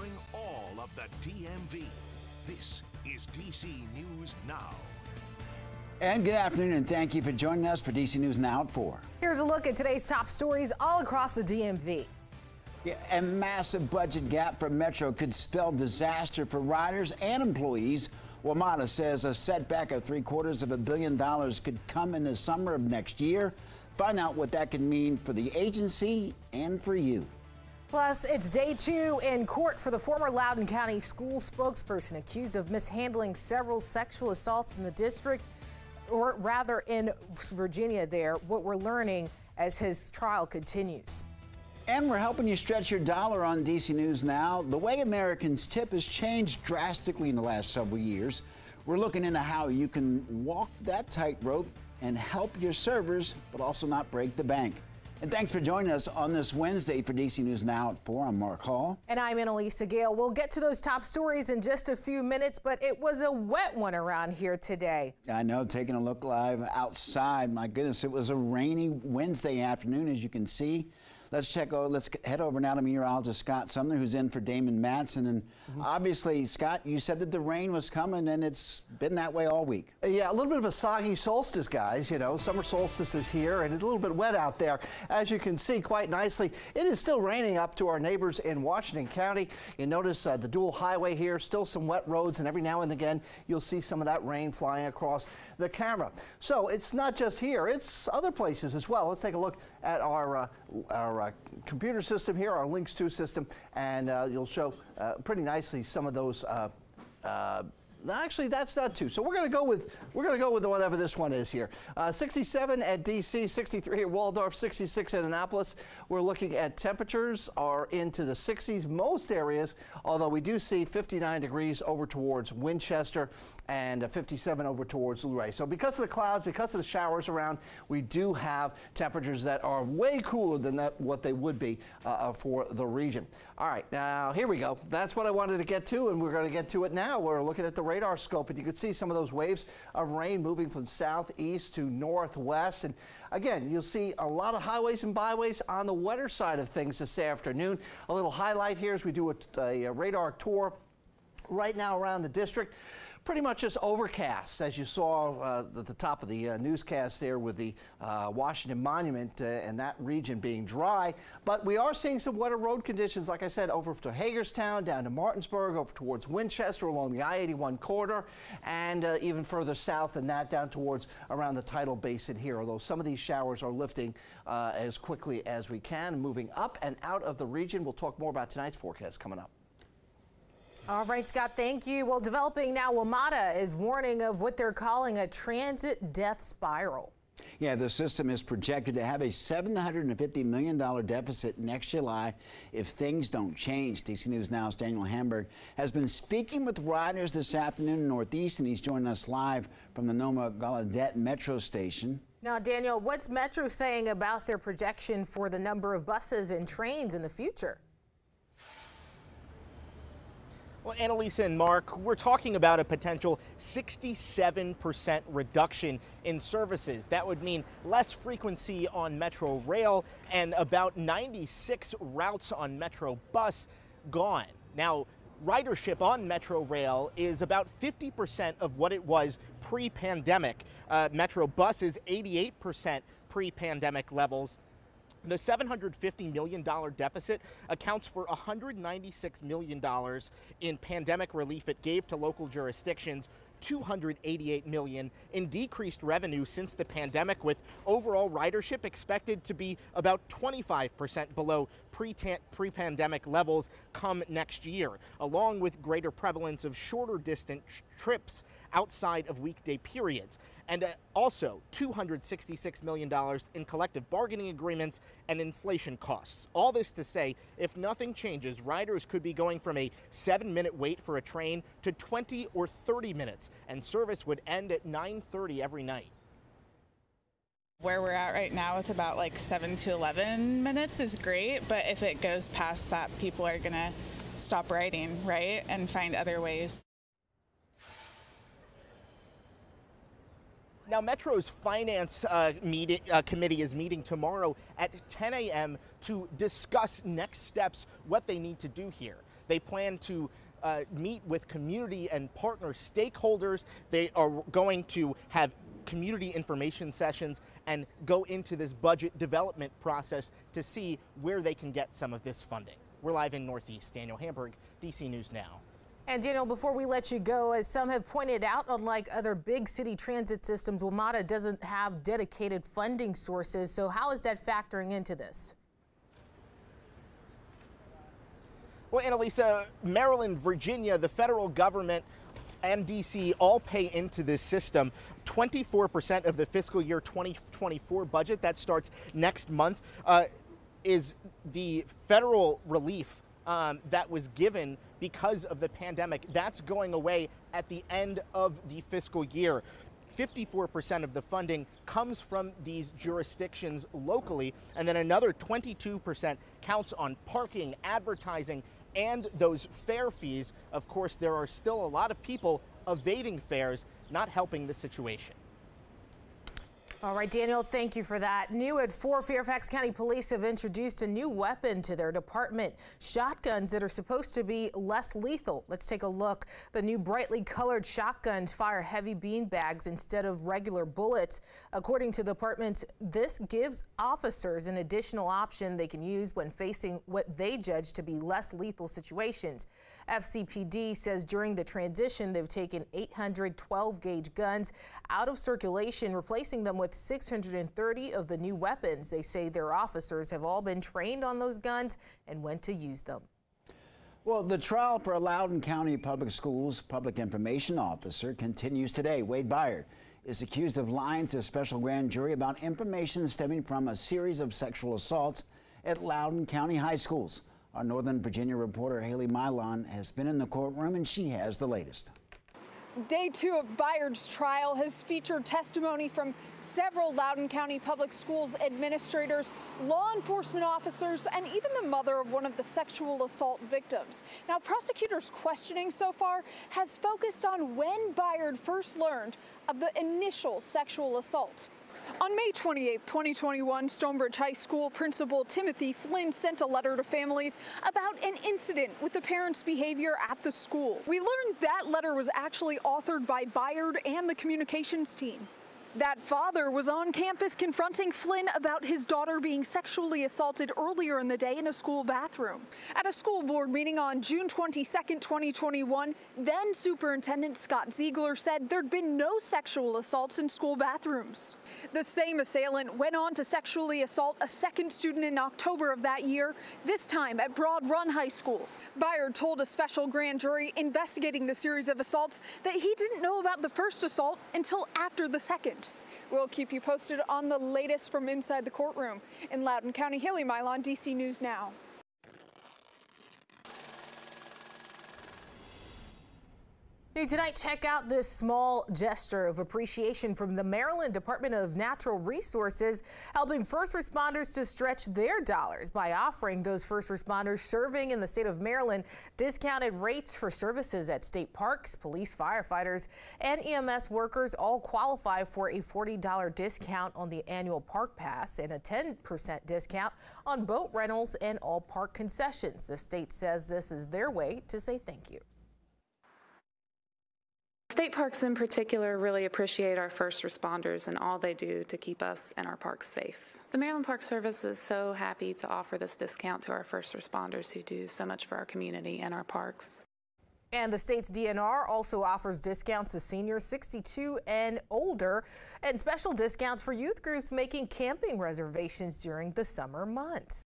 covering all of the DMV. This is DC News Now. And good afternoon, and thank you for joining us for DC News Now at 4. Here's a look at today's top stories all across the DMV. Yeah, a massive budget gap for Metro could spell disaster for riders and employees. WMATA says a setback of $750 million could come in the summer of next year. Find out what that could mean for the agency and for you. Plus, it's day 2 in court for the former Loudoun County school spokesperson accused of mishandling several sexual assaults in the district, or rather in Virginia there, what we're learning as his trial continues. And we're helping you stretch your dollar on DC News Now. The way Americans tip has changed drastically in the last several years. We're looking into how you can walk that tightrope and help your servers, but also not break the bank. And thanks for joining us on this Wednesday for DC News Now at 4. I'm Mark Hall. And I'm Annalisa Gale. We'll get to those top stories in just a few minutes, but it was a wet one around here today. I know, taking a look live outside. My goodness, it was a rainy Wednesday afternoon, as you can see. Let's head over now to meteorologist Scott Sumner, who's in for Damon Matson. And obviously, Scott, you said that the rain was coming, and it's been that way all week. Yeah, a little bit of a soggy solstice, guys. You know, summer solstice is here, and it's a little bit wet out there. As you can see quite nicely, it is still raining up to our neighbors in Washington County. You notice the dual highway here, still some wet roads, and every now and again, you'll see some of that rain flying across the camera. So it's not just here, it's other places as well. Let's take a look at our computer system here, our Lynx 2 system, and you'll show pretty nicely some of those. Actually, that's not 2. So we're going to go with whatever this one is here. 67 at DC, 63 at Waldorf, 66 at Annapolis. We're looking at temperatures are into the 60s most areas, although we do see 59 degrees over towards Winchester and 57 over towards Luray. So because of the clouds, because of the showers around, we do have temperatures that are way cooler than what they would be for the region. All right, now here we go. That's what I wanted to get to, and we're going to get to it now. We're looking at the radar scope, and you can see some of those waves of rain moving from southeast to northwest. And again, you'll see a lot of highways and byways on the wetter side of things this afternoon. A little highlight here as we do a radar tour right now around the district. Pretty much just overcast, as you saw at the top of the newscast there with the Washington Monument and that region being dry. But we are seeing some wetter road conditions, like I said, over to Hagerstown, down to Martinsburg, over towards Winchester along the I-81 corridor, and even further south than that down towards around the Tidal Basin here, although some of these showers are lifting as quickly as we can, moving up and out of the region. We'll talk more about tonight's forecast coming up. All right, Scott, thank you. Well, developing now, WMATA is warning of what they're calling a transit death spiral. Yeah, the system is projected to have a $750 million deficit next July if things don't change. DC News Now's Daniel Hamburg has been speaking with riders this afternoon in Northeast, and he's joining us live from the Noma Gallaudet Metro station. Now, Daniel, what's Metro saying about their projection for the number of buses and trains in the future? Well, Annalisa and Mark, we're talking about a potential 67% reduction in services. That would mean less frequency on Metro Rail and about 96 routes on Metro Bus gone. Now, ridership on Metro Rail is about 50% of what it was pre-pandemic. Metro Bus is 88% pre-pandemic levels. The $750 million deficit accounts for $196 million in pandemic relief it gave to local jurisdictions, $288 million in decreased revenue since the pandemic, with overall ridership expected to be about 25% below pre-pandemic levels come next year, along with greater prevalence of shorter distance trips outside of weekday periods. And also $266 million in collective bargaining agreements and inflation costs. All this to say, if nothing changes, riders could be going from a 7-minute wait for a train to 20 or 30 minutes, and service would end at 9:30 every night. Where we're at right now with about like 7 to 11 minutes is great, but if it goes past that, people are gonna stop riding, right, and find other ways. Now, Metro's Finance Committee is meeting tomorrow at 10 a.m. to discuss next steps, what they need to do here. They plan to meet with community and partner stakeholders. They are going to have community information sessions and go into this budget development process to see where they can get some of this funding. We're live in Northeast. Daniel Hamburg, DC News Now. And Daniel, before we let you go, as some have pointed out, unlike other big city transit systems, WMATA doesn't have dedicated funding sources. So how is that factoring into this? Well, Annalisa, Maryland, Virginia, the federal government and DC all pay into this system. 24% of the fiscal year 2024 budget that starts next month is the federal relief that was given because of the pandemic. That's going away at the end of the fiscal year. 54% of the funding comes from these jurisdictions locally, and then another 22% counts on parking, advertising, and those fare fees. Of course, there are still a lot of people evading fares, not helping the situation. All right, Daniel, thank you for that. New at 4, Fairfax County Police have introduced a new weapon to their department, shotguns that are supposed to be less lethal. Let's take a look. The new brightly colored shotguns fire heavy bean bags instead of regular bullets. According to the department, this gives officers an additional option they can use when facing what they judge to be less lethal situations. FCPD says during the transition, they've taken 812 gauge guns out of circulation, replacing them with 630 of the new weapons. They say their officers have all been trained on those guns and when to use them. Well, the trial for a Loudoun County Public Schools public information officer continues today. Wade Byard is accused of lying to a special grand jury about information stemming from a series of sexual assaults at Loudoun County high schools. Our Northern Virginia reporter Haley Mylon has been in the courtroom and she has the latest. Day 2 of Byard's trial has featured testimony from several Loudoun County Public Schools administrators, law enforcement officers, and even the mother of one of the sexual assault victims. Now, prosecutors' questioning so far has focused on when Byard first learned of the initial sexual assault. On May 28, 2021, Stonebridge High School Principal Timothy Flynn sent a letter to families about an incident with the parents' behavior at the school. We learned that letter was actually authored by Byard and the communications team. That father was on campus confronting Flynn about his daughter being sexually assaulted earlier in the day in a school bathroom. At a school board meeting on June 22, 2021, then Superintendent Scott Ziegler said there'd been no sexual assaults in school bathrooms. The same assailant went on to sexually assault a second student in October of that year, this time at Broad Run High School. Byard told a special grand jury investigating the series of assaults that he didn't know about the first assault until after the second. We'll keep you posted on the latest from inside the courtroom. In Loudoun County, Haley Mylon, DC News Now. Hey, tonight, check out this small gesture of appreciation from the Maryland Department of Natural Resources, helping first responders to stretch their dollars by offering those first responders serving in the state of Maryland discounted rates for services at state parks. Police, firefighters, and EMS workers all qualify for a $40 discount on the annual park pass and a 10% discount on boat rentals and all park concessions. The state says this is their way to say thank you. State parks in particular really appreciate our first responders and all they do to keep us and our parks safe. The Maryland Park Service is so happy to offer this discount to our first responders who do so much for our community and our parks. And the state's DNR also offers discounts to seniors 62 and older and special discounts for youth groups making camping reservations during the summer months.